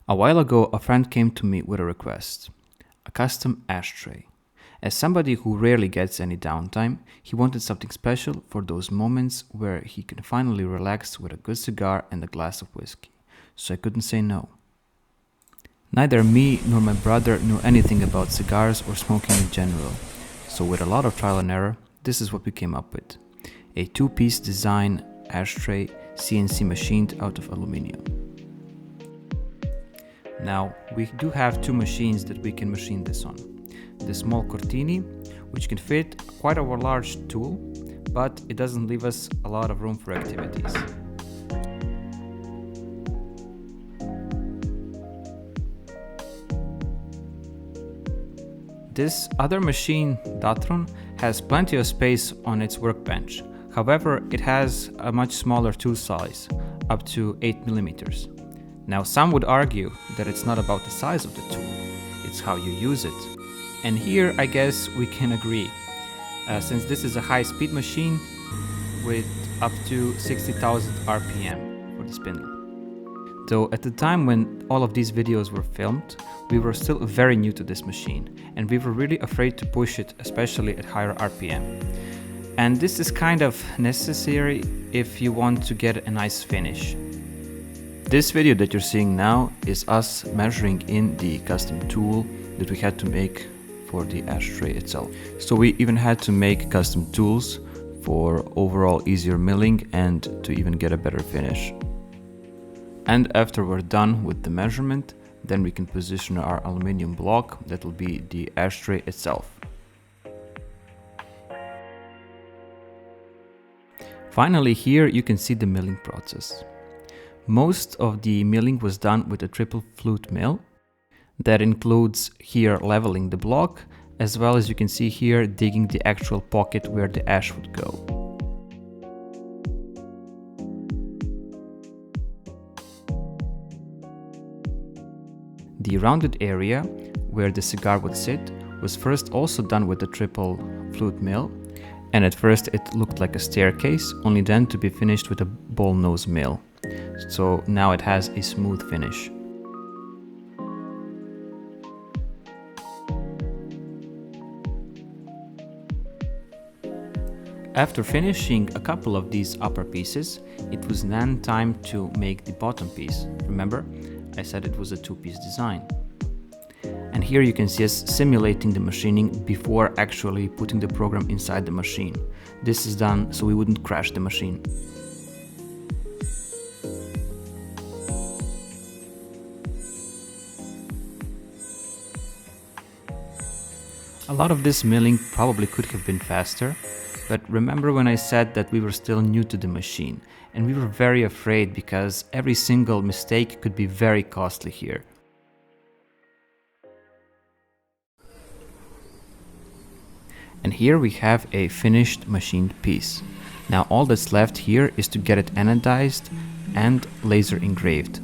A while ago, a friend came to me with a request, a custom ashtray. As somebody who rarely gets any downtime, he wanted something special for those moments where he can finally relax with a good cigar and a glass of whiskey. So I couldn't say no. Neither me nor my brother knew anything about cigars or smoking in general. So with a lot of trial and error, this is what we came up with. A two-piece design ashtray CNC machined out of aluminium. Now, we do have two machines that we can machine this on. The small Cortini, which can fit quite a large tool, but it doesn't leave us a lot of room for activities. This other machine, Datron, has plenty of space on its workbench. However, it has a much smaller tool size, up to 8 millimeters. Now, some would argue that it's not about the size of the tool, it's how you use it. And here, I guess we can agree, since this is a high-speed machine with up to 60,000 RPM for the spindle. Though at the time when all of these videos were filmed, we were still very new to this machine, and we were really afraid to push it, especially at higher RPM. And this is kind of necessary if you want to get a nice finish. This video that you're seeing now is us measuring in the custom tool that we had to make for the ashtray itself. So we even had to make custom tools for overall easier milling and to even get a better finish. And after we're done with the measurement, then we can position our aluminium block that will be the ashtray itself. Finally, here you can see the milling process. Most of the milling was done with a triple flute mill. That includes here leveling the block, as well as you can see here digging the actual pocket where the ash would go. The rounded area where the cigar would sit was first also done with a triple flute mill, and at first it looked like a staircase, only then to be finished with a ball nose mill. So now it has a smooth finish. After finishing a couple of these upper pieces, it was then time to make the bottom piece. Remember, I said it was a two-piece design. And here you can see us simulating the machining before actually putting the program inside the machine. This is done so we wouldn't crash the machine. A lot of this milling probably could have been faster, but remember when I said that we were still new to the machine, and we were very afraid because every single mistake could be very costly here. And here we have a finished machined piece. Now all that's left here is to get it anodized and laser engraved.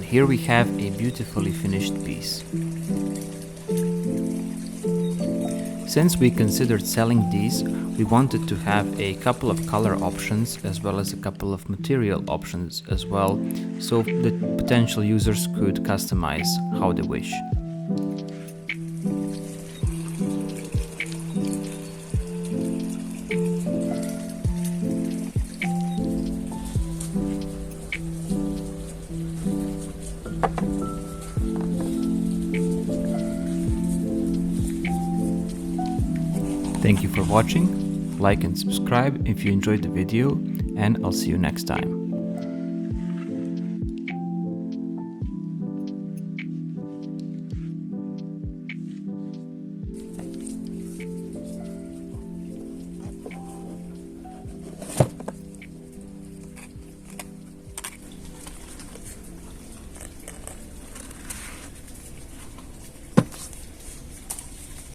here we have a beautifully finished piece. Since we considered selling these, we wanted to have a couple of color options as well as a couple of material options as well, so the potential users could customize how they wish. Thank you for watching. Like and subscribe if you enjoyed the video, and I'll see you next time.